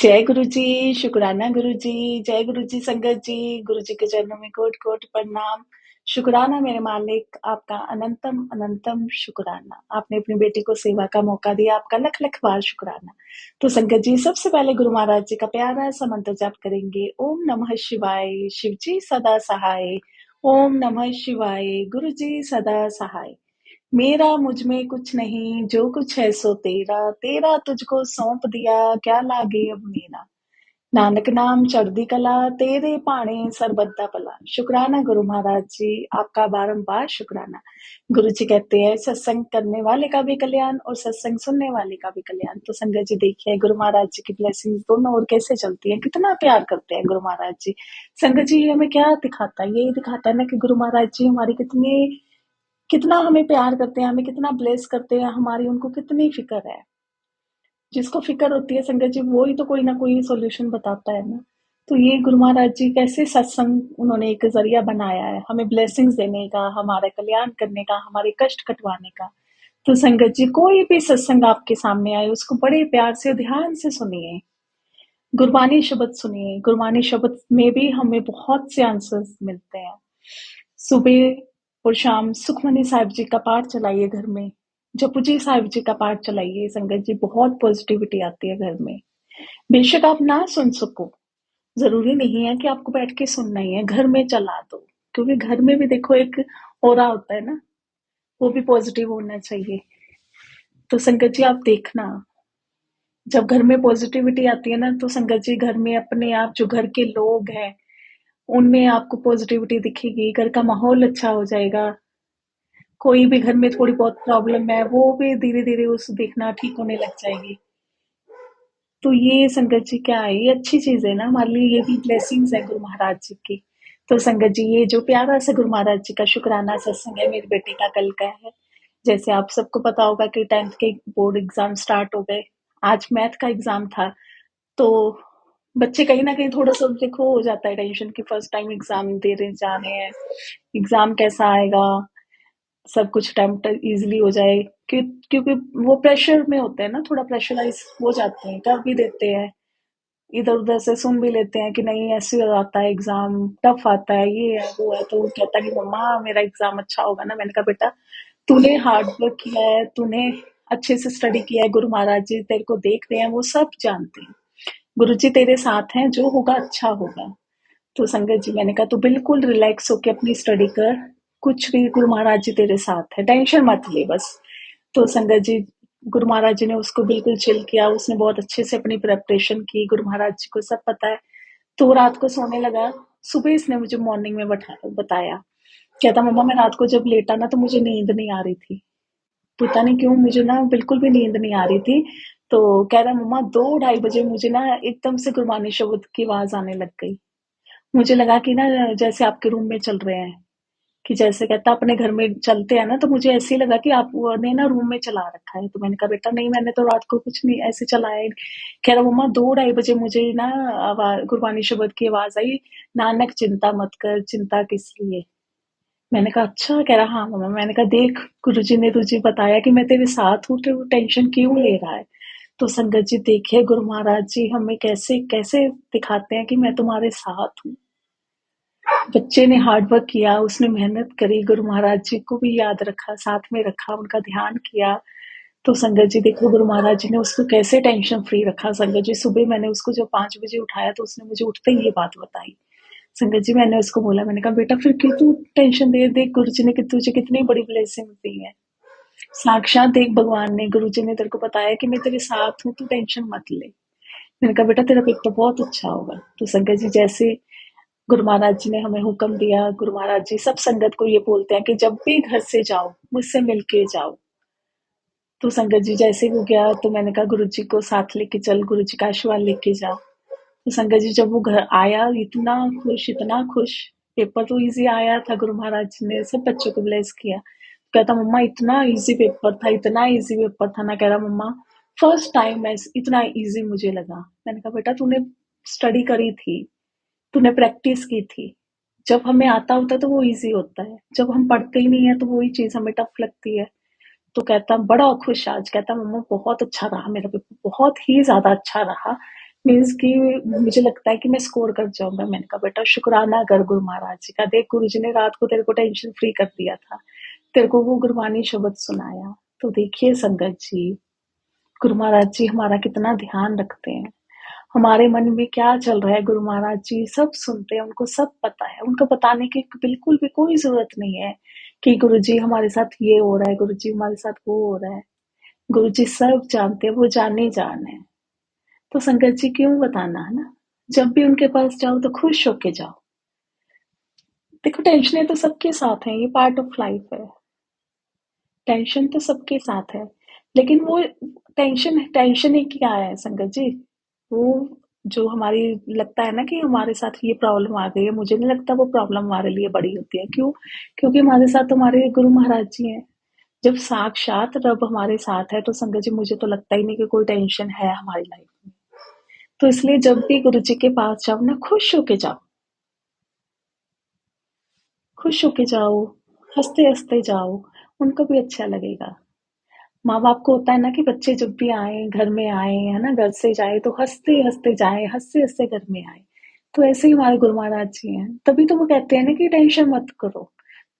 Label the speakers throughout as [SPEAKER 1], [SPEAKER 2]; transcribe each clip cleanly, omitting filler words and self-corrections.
[SPEAKER 1] जय गुरु जी, शुक्राना गुरु जी, जय गुरु जी संगत जी, गुरु जी के चरणों में कोट-कोट प्रणाम। शुक्राना मेरे मालिक, आपका अनंतम अनंतम शुक्राना। आपने अपनी बेटी को सेवा का मौका दिया, आपका लख-लख बार शुक्राना। तो संगत जी सबसे पहले गुरु महाराज जी का प्यारा सा मंत्र जाप करेंगे। ओम नमः शिवाय, शिव जी सदा सहाय। ओम नमः शिवाय, गुरु जी सदा सहाय। मेरा मुझ में कुछ नहीं, जो कुछ है सो तेरा, तेरा तुझको सौंप दिया, क्या लागे अब मेरा। नानक नाम चढ़दी कला, तेरे पाणे सरबत दा भला। शुक्राना गुरु महाराज जी, आपका बारंबार शुक्राना। गुरु जी कहते हैं सत्संग करने वाले का भी कल्याण और सत्संग सुनने वाले का भी कल्याण। तो संगत जी देखिए गुरु महाराज जी की ब्लेसिंग्स दोनों ओर कैसे चलती है, कितना प्यार करते हैं गुरु महाराज जी। संगत जी हमें क्या दिखाता है, यही दिखाता है ना कि गुरु महाराज जी हमारी कितना हमें प्यार करते हैं, हमें कितना ब्लेस करते हैं, हमारी उनको कितनी फिक्र है। जिसको फिक्र होती है संगत जी वो ही तो कोई ना कोई सॉल्यूशन बताता है ना। तो ये गुरु महाराज जी कैसे सत्संग उन्होंने एक जरिया बनाया है हमें ब्लेसिंग्स देने का, हमारा कल्याण करने का, हमारे कष्ट कटवाने का। तो संगत जी कोई भी सत्संग आपके सामने आए उसको बड़े प्यार से ध्यान से सुनिए, गुरबानी शब्द सुनिए। गुरबानी शब्द में भी हमें बहुत से आंसर्स मिलते हैं। सुबह और शाम सुखमनी साहिब जी का पाठ चलाइए घर में, जपुजी साहिब जी का पाठ चलाइए संगत जी, बहुत पॉजिटिविटी आती है घर में। बेशक आप ना सुन सको, जरूरी नहीं है कि आपको बैठ के सुनना ही है, घर में चला दो, क्योंकि घर में भी देखो एक ऑरा होता है ना, वो भी पॉजिटिव होना चाहिए। तो संगत जी आप देखना, जब घर में पॉजिटिविटी आती है ना तो संगत जी घर में अपने आप जो घर के लोग हैं उनमें आपको पॉजिटिविटी दिखेगी, घर का माहौल अच्छा हो जाएगा। कोई भी घर में थोड़ी बहुत प्रॉब्लम है वो भी धीरे धीरे उस देखना ठीक होने लग जाएगी। तो ये संगत जी क्या है, ये अच्छी चीज है ना हमारे लिए, ये भी ब्लेसिंग्स है गुरु महाराज जी की। तो संगत जी ये जो प्यारा सा गुरु महाराज जी का शुक्राना सत्संग है मेरी बेटी का कल का है। जैसे आप सबको पता होगा कि 10th के बोर्ड एग्जाम स्टार्ट हो गए, आज मैथ का एग्जाम था। तो बच्चे कहीं ना कहीं थोड़ा सा देखो हो जाता है टेंशन कि फर्स्ट टाइम एग्जाम दे रहे जा रहे हैं, एग्जाम कैसा आएगा, सब कुछ अटेम्प्ट इजीली हो जाए। क्योंकि वो प्रेशर में होते हैं ना, थोड़ा प्रेशराइज हो जाते हैं, कर भी देते हैं, इधर उधर से सुन भी लेते हैं कि नहीं ऐसे आता है एग्जाम, टफ आता है, ये है वो है। तो वो कहता है कि मम्मा मेरा एग्जाम अच्छा होगा ना। मैंने कहा बेटा तूने हार्ड वर्क किया है, तूने अच्छे से स्टडी किया है, गुरु महाराज जी तेरे को देख रहे हैं, वो सब जानते हैं, गुरु जी तेरे साथ हैं, जो होगा अच्छा होगा। तो संगत जी मैंने कहा तू बिल्कुल रिलैक्स होके अपनी स्टडी कर, कुछ भी गुरु महाराज जी तेरे साथ है, टेंशन मत ले बस। तो संगत जी गुरु महाराज जी ने उसको बिल्कुल चिल किया, उसने बहुत अच्छे से अपनी प्रेपरेशन की, गुरु महाराज जी को सब पता है। तो वो रात को सोने लगा, सुबह इसने मुझे मॉर्निंग में बताया, कहता मम्मा मैं रात को जब लेटा ना तो मुझे नींद नहीं आ रही थी, पता नहीं क्यों मुझे ना बिल्कुल भी नींद नहीं आ रही थी। तो कह रहा मम्मा 2 ढाई बजे मुझे ना एकदम से गुरबानी शब्द की आवाज आने लग गई, मुझे लगा कि ना जैसे आपके रूम में चल रहे हैं, कि जैसे कहता अपने घर में चलते हैं ना, तो मुझे ऐसे ही लगा कि आपने ना रूम में चला रखा है। तो मैंने कहा बेटा नहीं मैंने तो रात को कुछ नहीं ऐसे चलाया। कह रहा मम्मा 2 ढाई बजे मुझे ना आवाज गुरबानी शब्द की आवाज आई, नानक चिंता मत कर, चिंता किस लिए। मैंने कहा अच्छा। कह रहा हाँ मम्मा। मैंने कहा देख गुरुजी ने तुझे बताया कि मैं तेरे साथ हूँ, तो टेंशन क्यों ले रहा है। तो संगत जी देखिए गुरु महाराज जी हमें कैसे कैसे दिखाते हैं कि मैं तुम्हारे साथ हूँ। बच्चे ने हार्ड वर्क किया, उसने मेहनत करी, गुरु महाराज जी को भी याद रखा, साथ में रखा, उनका ध्यान किया। तो संगत जी देखो गुरु महाराज जी ने उसको कैसे टेंशन फ्री रखा। संगत जी सुबह मैंने उसको जब 5 बजे उठाया तो उसने मुझे उठते ही ये बात बताई। संगत जी मैंने उसको बोला, मैंने कहा बेटा फिर क्यों तू टेंशन दे, देख गुरु जी ने तुझे कितनी बड़ी ब्लेसिंग दी है, साक्षात देख भगवान ने, गुरु जी ने तेरे को बताया कि मैं तेरे साथ हूँ, तू टेंशन मत ले। मैंने कहा बेटा तेरा पेपर बहुत अच्छा होगा। तो संगत जी जैसे गुरु महाराज जी ने हमें हुक्म दिया, गुरु महाराज जी सब संगत को ये बोलते हैं कि जब भी घर से जाओ मुझसे मिलके जाओ। तो संगत जी जैसे हो गया तो मैंने कहा गुरु जी को साथ लेके चल, गुरु जी का आशीर्वाद लेके जा। तो संगत जी जब वो घर आया इतना खुश, इतना खुश। पेपर तो इजी आया था, गुरु महाराज जी ने सब बच्चों को ब्लेस किया। कहता मम्मा इतना इजी पेपर था, इतना इजी पेपर था ना। कह रहा मम्मा फर्स्ट टाइम इतना इजी मुझे लगा। मैंने कहा बेटा तूने स्टडी करी थी, तूने प्रैक्टिस की थी, जब हमें आता होता है तो वो इजी होता है, जब हम पढ़ते ही नहीं है तो वही चीज हमें टफ लगती है। तो कहता बड़ा खुश आज, कहता मम्मा बहुत अच्छा रहा मेरा पेपर, बहुत ही ज्यादा अच्छा रहा, मीन्स कि मुझे लगता है कि मैं स्कोर कर जाऊंगा। मैंने कहा बेटा शुक्राना कर गुरु महाराज जी का, देख गुरु जी ने रात को तेरे को टेंशन फ्री कर दिया था, तेरे को वो गुरबानी शब्द सुनाया। तो देखिए संगत जी, गुरु महाराज जी हमारा कितना ध्यान रखते हैं, हमारे मन में क्या चल रहा है गुरु महाराज जी सब सुनते हैं, उनको सब पता है। उनको बताने की बिल्कुल भी कोई जरूरत नहीं है कि गुरु जी हमारे साथ ये हो रहा है, गुरु जी हमारे साथ वो हो रहा है। गुरु जी सब जानते हैं, वो जाने जान है। तो संगत जी क्यों बताना, है ना। जब भी उनके पास जाओ तो खुश होके जाओ। देखो टेंशनें तो सबके साथ हैं, ये पार्ट ऑफ लाइफ है। टेंशन तो सबके साथ है, लेकिन वो टेंशन टेंशन ही क्या है संगत जी, वो जो हमारी लगता है ना कि हमारे साथ ये प्रॉब्लम आ गई है, मुझे नहीं लगता वो प्रॉब्लम हमारे लिए बड़ी होती है। क्यों? क्योंकि हमारे साथ तो हमारे गुरु महाराज जी हैं। जब साक्षात रब हमारे साथ है तो संगत जी मुझे तो लगता ही नहीं कि कोई टेंशन है हमारी लाइफ में। तो इसलिए जब भी गुरु जी के पास जाओ ना, खुश होके जाओ, खुश होके जाओ, हंसते हंसते जाओ, उनको भी अच्छा लगेगा। माँ बाप को होता है ना कि बच्चे जब भी आए घर में आए, है ना, घर से जाए तो हंसते हंसते जाए, हंसते हंसते घर में आए। तो ऐसे ही हमारे गुरु महाराज जी हैं, तभी तो वो कहते हैं ना कि टेंशन मत करो,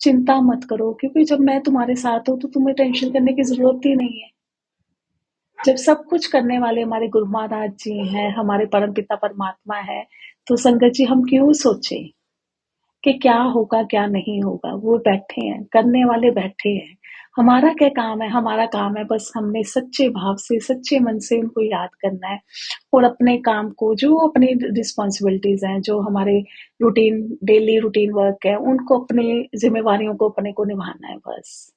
[SPEAKER 1] चिंता मत करो, क्योंकि जब मैं तुम्हारे साथ हूँ तो तुम्हें टेंशन करने की जरूरत ही नहीं है। जब सब कुछ करने वाले हमारे गुरु महाराज जी हैं, हमारे परम पिता परमात्मा है, तो संगत जी हम क्यों सोचे कि क्या होगा क्या नहीं होगा। वो बैठे हैं, करने वाले बैठे हैं। हमारा क्या काम है? हमारा काम है बस हमने सच्चे भाव से, सच्चे मन से उनको याद करना है, और अपने काम को, जो अपनी रिस्पॉन्सिबिलिटीज हैं, जो हमारे रूटीन डेली रूटीन वर्क है, उनको, अपनी जिम्मेवारियों को अपने को निभाना है बस।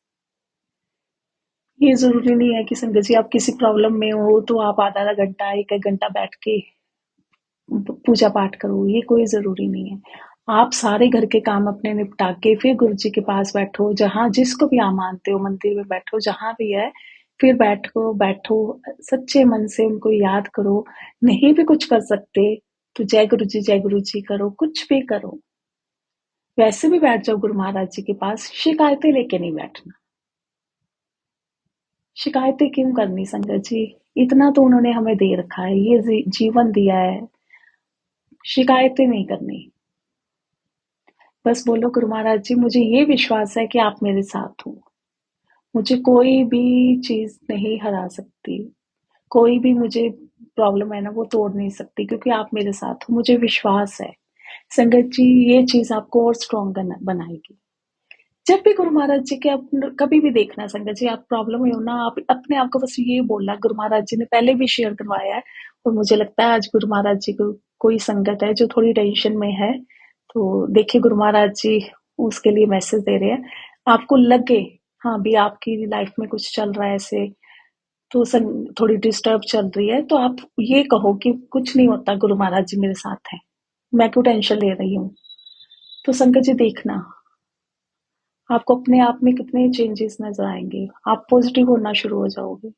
[SPEAKER 1] ये जरूरी नहीं है कि संगत जी आप किसी प्रॉब्लम में हो तो आप आधा आधा घंटा, एक एक घंटा बैठ के पूजा पाठ करो, ये कोई जरूरी नहीं है। आप सारे घर के काम अपने निपटा के फिर गुरु जी के पास बैठो, जहां जिसको भी आप मानते हो, मंदिर में बैठो, जहां भी है, फिर बैठो बैठो, सच्चे मन से उनको याद करो। नहीं भी कुछ कर सकते तो जय गुरु जी करो, कुछ भी करो। वैसे भी बैठ जाओ गुरु महाराज जी के पास, शिकायतें लेके नहीं बैठना। शिकायतें क्यों करनी संगत जी, इतना तो उन्होंने हमें दे रखा है, ये जीवन दिया है, शिकायतें नहीं करनी। बस बोलो गुरु महाराज जी मुझे ये विश्वास है कि आप मेरे साथ हो, मुझे कोई भी चीज नहीं हरा सकती, कोई भी मुझे प्रॉब्लम है ना वो तोड़ नहीं सकती, क्योंकि आप मेरे साथ हो, मुझे विश्वास है। संगत जी ये चीज आपको और स्ट्रॉन्ग बनाएगी। जब भी गुरु महाराज जी के आप कभी भी देखना संगत जी, आप प्रॉब्लम में हो ना, आप अपने आप को बस ये बोलना, गुरु महाराज जी ने पहले भी शेयर करवाया है, और मुझे लगता है आज गुरु महाराज जी को कोई संगत है जो थोड़ी टेंशन में है, तो देखिए गुरु महाराज जी उसके लिए मैसेज दे रहे हैं। आपको लगे हाँ भी आपकी लाइफ में कुछ चल रहा है ऐसे, तो थोड़ी डिस्टर्ब चल रही है, तो आप ये कहो कि कुछ नहीं होता, गुरु महाराज जी मेरे साथ हैं, मैं क्यों टेंशन ले रही हूँ। तो संगत जी देखना आपको अपने आप में कितने चेंजेस नजर आएंगे, आप पॉजिटिव होना शुरू हो जाओगे,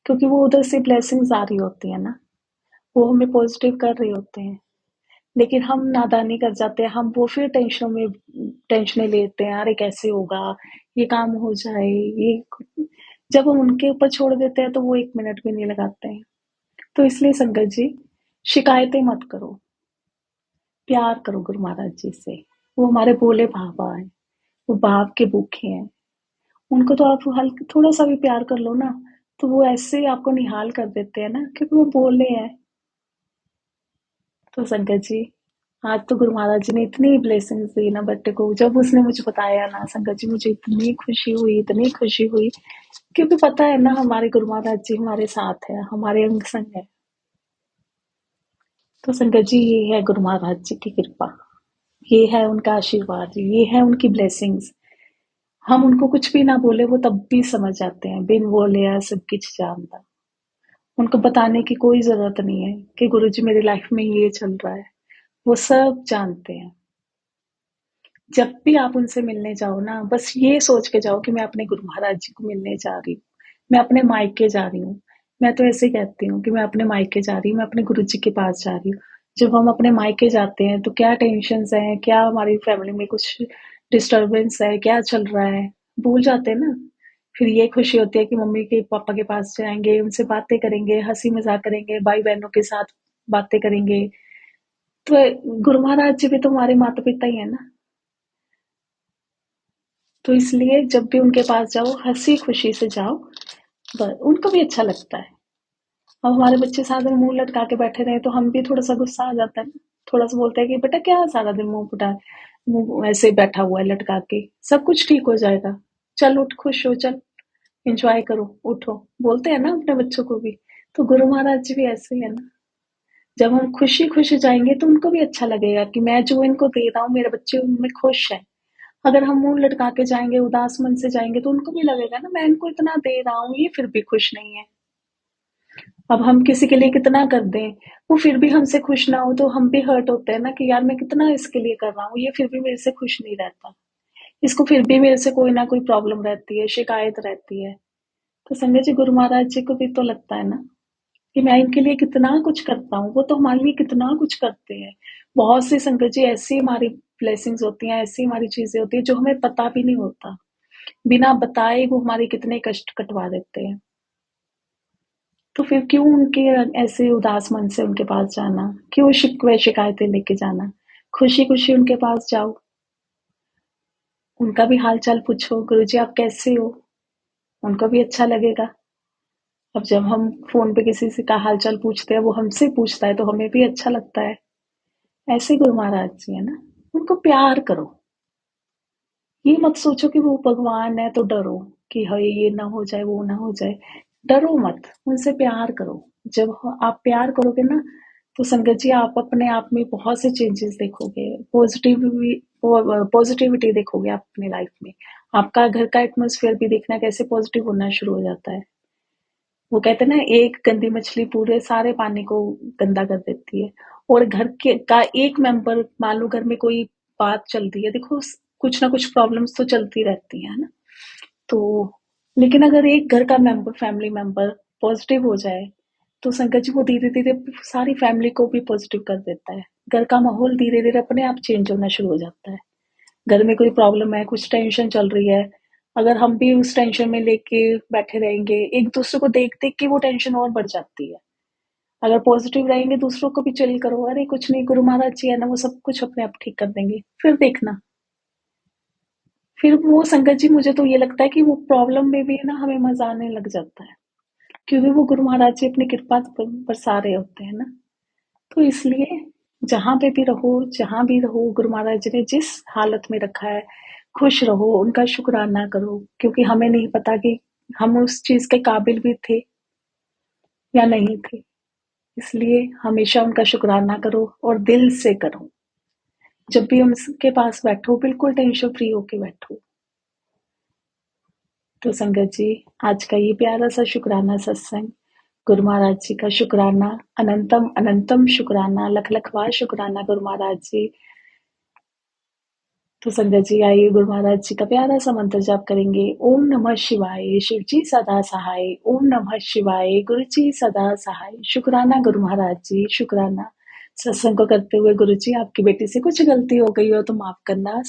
[SPEAKER 1] क्योंकि वो उधर से ब्लेसिंग्स आ रही होती है ना, वो हमें पॉजिटिव कर रहे होते हैं। लेकिन हम नादानी कर जाते हैं, हम वो फिर टेंशनें लेते हैं, अरे कैसे होगा, ये काम हो जाए, ये जब हम उनके ऊपर छोड़ देते हैं तो वो एक मिनट भी नहीं लगाते हैं। तो इसलिए संगत जी शिकायतें मत करो, प्यार करो गुरु महाराज जी से। वो हमारे भोले बाबा हैं, वो भाव के भूखे हैं। उनको तो आप हल्का थोड़ा सा भी प्यार कर लो ना, तो वो ऐसे ही आपको निहाल कर देते हैं ना, क्योंकि वो भोले हैं। तो संगत जी आज तो गुरु महाराज जी ने इतनी ब्लेसिंग्स दी ना बच्चे को, जब उसने मुझे बताया ना संगत जी, मुझे इतनी खुशी हुई, इतनी खुशी हुई, क्योंकि पता है ना हमारे गुरु महाराज जी हमारे साथ है, हमारे अंग संग है। तो संगत जी ये है गुरु महाराज जी की कृपा, ये है उनका आशीर्वाद, ये है उनकी ब्लेसिंग्स। हम उनको कुछ भी ना बोले वो तब भी समझ जाते हैं, बिन बोले या सब कुछ जानता। उनको बताने की कोई जरूरत नहीं है कि गुरुजी मेरी लाइफ में ये चल रहा है, वो सब जानते हैं। जब भी आप उनसे मिलने जाओ ना, बस ये सोच के जाओ कि मैं अपने गुरु महाराज जी को मिलने जा रही हूँ, मैं अपने मायके जा रही हूँ। मैं तो ऐसे ही कहती हूँ कि मैं अपने मायके जा रही हूँ, मैं अपने गुरु जी के पास जा रही हूँ। जब हम अपने मायके जाते हैं तो क्या टेंशन है, क्या हमारी फैमिली में कुछ डिस्टरबेंस है, क्या चल रहा है, भूल जाते हैं ना। फिर ये खुशी होती है कि मम्मी के पापा के पास जाएंगे, उनसे बातें करेंगे, हंसी मजाक करेंगे, भाई बहनों के साथ बातें करेंगे। तो गुरु महाराज जी भी तो हमारे माता-पिता ही हैं ना। तो इसलिए जब भी उनके पास जाओ, हँसी-खुशी से जाओ, उनको भी अच्छा लगता है। अब हमारे बच्चे सारा दिन मुँह लटका के बैठे रहे तो हम भी थोड़ा-सा गुस्सा आ जाता है ना। थोड़ा-सा बोलते हैं कि बेटा क्या सारा दिन मुँह ऐसे ही बैठा हुआ है लटका के, सब कुछ ठीक हो जाएगा। चल उठ, खुश हो, चल एन्जॉय करो, उठो। बोलते हैं ना अपने बच्चों को भी। तो गुरु महाराज जी भी ऐसे ही है ना। जब हम खुशी-खुशी जाएँगे तो उनको भी अच्छा लगेगा कि मैं जो इनको दे रहा हूँ, मेरे बच्चे उनमें खुश हैं। अगर हम मुँह लटका के जाएँगे, उदास मन से जाएँगे तो उनको भी लगेगा ना मैं इनको इतना दे रहा हूँ, ये फिर भी खुश नहीं है। अब हम किसी के लिए कितना कर दें, वो फिर भी हमसे खुश ना हो तो हम भी हर्ट होते हैं ना कि यार मैं कितना इसके लिए कर रहा हूँ, ये फिर भी मेरे से खुश नहीं रहता। इसको फिर भी मेरे से कोई ना कोई प्रॉब्लम रहती है, शिकायत रहती है। तो संगत जी गुरु महाराज जी को भी तो लगता है ना कि मैं इनके लिए कितना कुछ करता हूँ, वो तो हमारे लिए कितना कुछ करते हैं। बहुत सी संगत जी ऐसी हमारी ब्लेसिंग्स होती हैं, ऐसी हमारी चीज़ें होती हैं जो हमें पता भी नहीं होता। बिना बताए वो हमारे कितने कष्ट कटवा देते हैं। तो फिर क्यों उनके ऐसे उदास मन से उनके पास जाना? क्यों शिकवे शिकायतें लेके जाना? खुशी-खुशी उनके पास जाओ, उनका भी हाल-चाल पूछो, गुरुजी आप कैसे हो? उनको भी अच्छा लगेगा। अब जब हम फ़ोन पे किसी से का हाल-चाल पूछते हैं, वो हमसे पूछता है तो हमें भी अच्छा लगता है। ऐसे गुरु महाराज जी है ना, उनको प्यार करो। ये मत सोचो कि वो भगवान है तो डरो कि हाय ये ना हो जाए, वो ना हो जाए। डरो मत, उनसे प्यार करो। जब आप प्यार करोगे ना, तो संगत जी आप अपने आप में बहुत से चेंजेस देखोगे। पॉजिटिविटी देखोगे आप अपनी लाइफ में। आपका घर का एटमॉस्फेयर भी देखना कैसे पॉजिटिव होना शुरू हो जाता है। वो कहते हैं ना एक गंदी मछली पूरे सारे पानी को गंदा कर देती है और घर के का एक मेंबर मान लो घर में कोई बात चल रही है देखो कुछ ना कुछ प्रॉब्लम्स तो चलती रहती है ना तो लेकिन अगर एक घर का मेंबर फैमिली मेंबर पॉजिटिव हो जाए तो संगत जी वो धीरे धीरे सारी फैमिली को भी पॉजिटिव कर देता है घर का माहौल धीरे धीरे अपने आप चेंज होना शुरू हो जाता है घर में कोई प्रॉब्लम है कुछ टेंशन चल रही है अगर हम भी उस टेंशन में लेके बैठे रहेंगे एक दूसरे को देख देख के वो टेंशन और बढ़ जाती है अगर पॉजिटिव रहेंगे दूसरों को भी चिल करो अरे कुछ नहीं गुरु महाराज जी है ना वो सब कुछ अपने आप ठीक कर देंगे फिर देखना फिर वो संगत जी मुझे तो ये लगता है कि वो प्रॉब्लम में भी ना हमें मजा आने लग जाता है क्योंकि वो गुरु महाराज जी अपनी कृपा बरसा रहे होते हैं ना तो इसलिए जहाँ भी रहो गुरु महाराज जी ने जिस हालत में रखा है खुश रहो उनका शुक्राना करो क्योंकि हमें नहीं पता कि हम उस चीज के काबिल भी थे या नहीं थे इसलिए हमेशा उनका शुक्राना करो और दिल से करो जब भी उनके पास बैठो बिल्कुल टेंशन फ्री होके बैठो तो संगत जी आज का ये प्यारा सा शुक्राना सत्संग गुरु महाराज जी का शुक्राना अनंतम अनंतम शुक्राना लख लख बार शुक्राना गुरु महाराज जी तो संगत जी आइए गुरु महाराज जी का प्यारा सा मंत्र जाप करेंगे ओम नमः शिवाय शिव जी सदा सहाय ओम नमः शिवाय गुरु जी सदा सहाय शुक्राना गुरु महाराज जी शुक्राना सत्संग को करते हुए गुरु जी आपकी बेटी से कुछ गलती हो गई हो तो माफ करना